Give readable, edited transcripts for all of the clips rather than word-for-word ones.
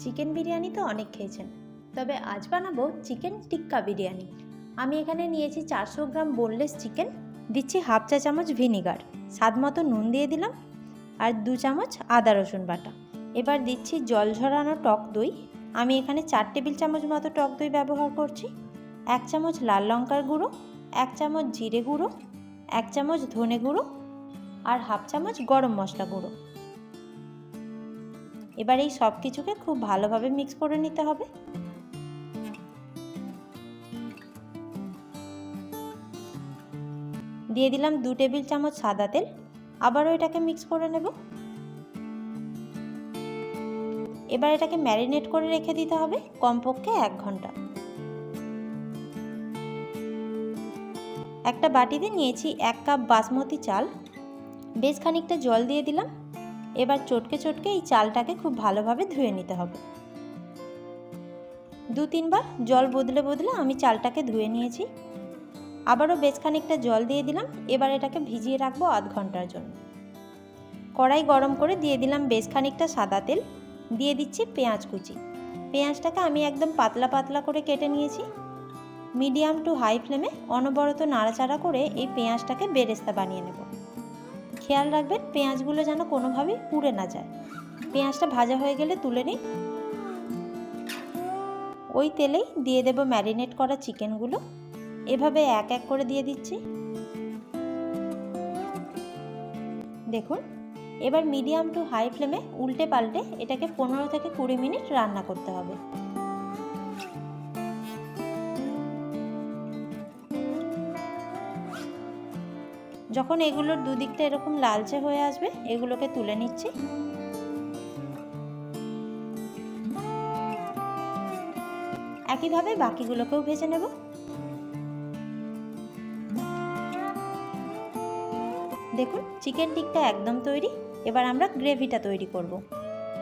Chicken biryani তো অনেক খেয়েছেন, তবে আজ বানাবো চিকেন টিক্কা বিরিয়ানি। আমি এখানে নিয়েছি 400 গ্রাম বোনলেস চিকেন, দিচ্ছি হাফ চা চামচ ভিনিগার, স্বাদ মতো নুন দিয়ে দিলাম, আর 2 চামচ আদা রসুন বাটা। এবার দিচ্ছি জল ঝরানো টক দই। আমি এখানে 4 টেবিল চামচ মতো টক দই ব্যবহার করছি। 1 চামচ লাল লঙ্কার গুঁড়ো, 1 চামচ জিরে গুঁড়ো, 1 চামচ ধনে গুঁড়ো আর হাফ চামচ গরম মশলা গুঁড়ো। এবার এই সব কিছুকে খুব ভালোভাবে মিক্স করে নিতে হবে। দিয়ে দিলাম 2 টেবিল চামচ সাদা তেল, আবারও এটাকে মিক্স করে নেব। এবার এটাকে ম্যারিনেট করে রেখে দিতে হবে কমপক্ষে 1 ঘন্টা। একটা বাটিতে নিয়েছি 1 কাপ বাসমতি চাল, বেশ খানিকটা জল দিয়ে দিলাম। এবার চটকে চটকে এই চালটাকে খুব ভালোভাবে ধুয়ে নিতে হবে। 2-3 বার জল বদলে বদলে আমি চালটাকে ধুয়ে নিয়েছি। আবারও বেশ খানিকটা জল দিয়ে দিলাম। এবার এটাকে ভিজিয়ে রাখবো আধ ঘন্টার জন্য। কড়াই গরম করে দিয়ে দিলাম বেশ খানিকটা সাদা তেল, দিয়ে দিচ্ছি পেঁয়াজ কুচি। পেঁয়াজটাকে আমি একদম পাতলা পাতলা করে কেটে নিয়েছি। মিডিয়াম টু হাই ফ্লেমে অনবরত নাড়াচাড়া করে এই পেঁয়াজটাকে বেরেস্তা বানিয়ে নেব। খেয়াল রাখবেন পেঁয়াজগুলো যেন কোনোভাবেই পুড়ে না যায়। পেঁয়াজটা ভাজা হয়ে গেলে তুলে নিন। ওই তেলেই দিয়ে দেব ম্যারিনেট করা চিকেনগুলো। এভাবে এক এক করে দিয়ে দিচ্ছি। দেখুন, এবার মিডিয়াম টু হাই ফ্লেমে উল্টে পাল্টে এটাকে 15 থেকে 20 মিনিট রান্না করতে হবে। যখন এগুলোর দুদিকটা এরকম লালচে হয়ে আসবে, এগুলোকে তুলে নিচ্ছি। একইভাবে বাকিগুলোকেও ভেজে নেব। দেখুন, চিকেন টিক্কা একদম তৈরি। এবার আমরা গ্রেভিটা তৈরি করব।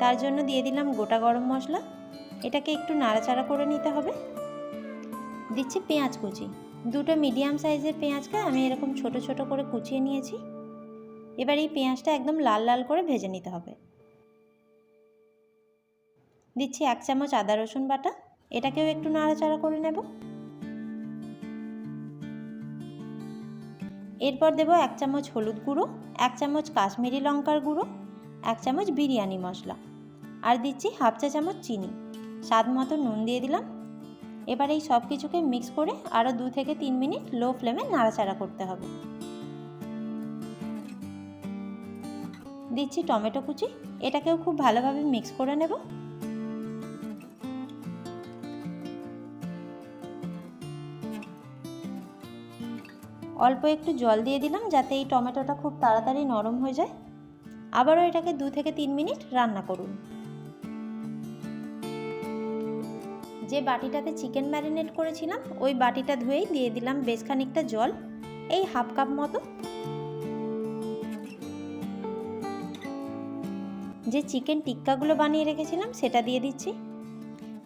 তার জন্য দিয়ে দিলাম গোটা গরম মশলা। এটাকে একটু নাড়াচাড়া করে নিতে হবে। দিচ্ছি পেঁয়াজ কুচি। 2টো মিডিয়াম সাইজের পেঁয়াজকে আমি এরকম ছোট ছোট করে কুচিয়ে নিয়েছি। এবার এই পেঁয়াজটা একদম লাল লাল করে ভেজে নিতে হবে। দিচ্ছি 1 চামচ আদা রসুন বাটা। এটাকেও একটু নাড়াচাড়া করে নেব। এরপর দেব 1 চামচ হলুদ গুঁড়ো, 1 চামচ কাশ্মীরি লঙ্কার গুঁড়ো, 1 চামচ বিরিয়ানি মশলা, আর দিচ্ছি হাফ চা চামচ চিনি। স্বাদ মতো নুন দিয়ে দিলাম। এবার এই সব কিছুকে মিক্স করে আরও 2 থেকে 3 মিনিট লো ফ্লেমে নাড়াচাড়া করতে হবে। দিচ্ছি টমেটো কুচি। এটাকেও খুব ভালোভাবে মিক্স করে নেব। অল্প একটু জল দিয়ে দিলাম যাতে এই টমেটোটা খুব তাড়াতাড়ি নরম হয়ে যায়। আবারও এটাকে 2 থেকে 3 মিনিট রান্না করুন। যে বাটিটাতে চিকেন ম্যারিনেট করেছিলাম ওই বাটিটা ধুয়েই দিয়ে দিলাম বেশ খানিকটা জল, এই হাফ কাপ মতো। যে চিকেন টিক্কাগুলো বানিয়ে রেখেছিলাম সেটা দিয়ে দিচ্ছি।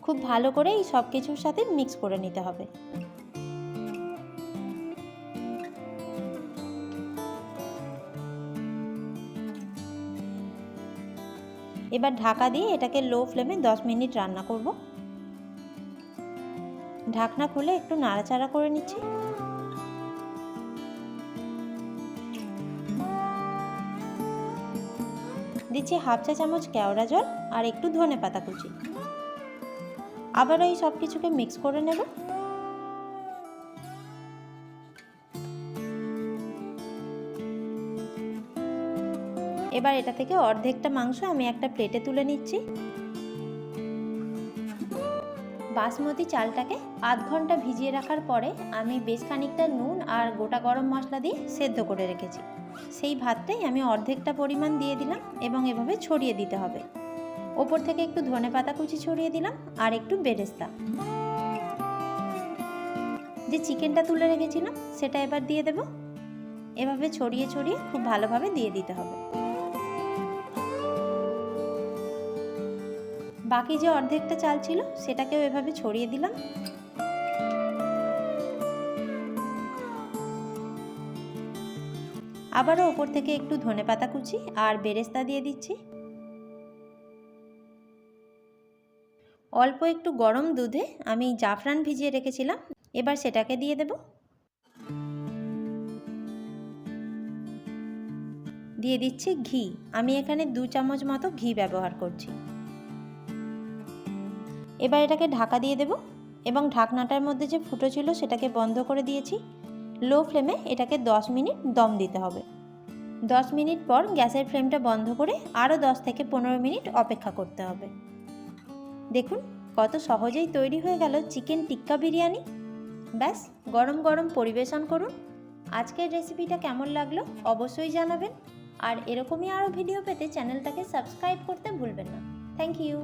খুব ভালো করে এই সব কিছুর সাথে মিক্স করে নিতে হবে। এবার ঢাকা দিয়ে এটাকে লো ফ্লেমে 10 মিনিট রান্না করব। ঢাকনা খুলে একটু নাড়াচাড়া করে নিচ্ছি। দিচ্ছি হাফ চা চামচ কেওড়া জল আর একটু ধনে পাতা কুচি। আবারও এই সব কিছুকে মিক্স করে নেব। এবার এটা থেকে অর্ধেকটা মাংস আমি একটা প্লেটে তুলে নিচ্ছি। বাসমতি চালটাকে আধ ঘন্টা ভিজিয়ে রাখার পরে আমি বেশ খানিকটা নুন আর গোটা গরম মশলা দিয়ে সেদ্ধ করে রেখেছি। সেই ভাতটাই আমি অর্ধেকটা পরিমাণ দিয়ে দিলাম এবং এভাবে ছড়িয়ে দিতে হবে। ওপর থেকে একটু ধনে পাতা কুচি ছড়িয়ে দিলাম আর একটু বেরেস্তা। যে চিকেনটা তুলে রেখেছিলাম সেটা এবার দিয়ে দেব। এভাবে ছড়িয়ে ছড়িয়ে খুব ভালোভাবে দিয়ে দিতে হবে। বাকি যে অর্ধেকটা চাল ছিল সেটাকেও এভাবে ছড়িয়ে দিলাম। আবারও ওপর থেকে একটু ধনেপাতা কুচি আর বেরেস্তা দিয়ে দিচ্ছি। অল্প একটু গরম দুধে আমি জাফরান ভিজিয়ে রেখেছিলাম, এবার সেটাকে দিয়ে দেব। দিয়ে দিচ্ছি ঘি, আমি এখানে 2 চামচ মতো ঘি ব্যবহার করছি। এবার এটাকে ঢাকা দিয়ে দেব এবং ঢাকনাটার মধ্যে যে ফুটো ছিল সেটাকে বন্ধ করে দিয়েছি। লো ফ্লেমে এটাকে 10 মিনিট দম দিতে হবে। 10 মিনিট পর গ্যাসের ফ্লেমটা বন্ধ করে আরও 10 থেকে 15 মিনিট অপেক্ষা করতে হবে। দেখুন কত সহজেই তৈরি হয়ে গেল চিকেন টিক্কা বিরিয়ানি। ব্যাস, গরম গরম পরিবেশন করুন। আজকের রেসিপিটা কেমন লাগলো অবশ্যই জানাবেন, আর এরকমই আরও ভিডিও পেতে চ্যানেলটাকে সাবস্ক্রাইব করতে ভুলবেন না। Thank you.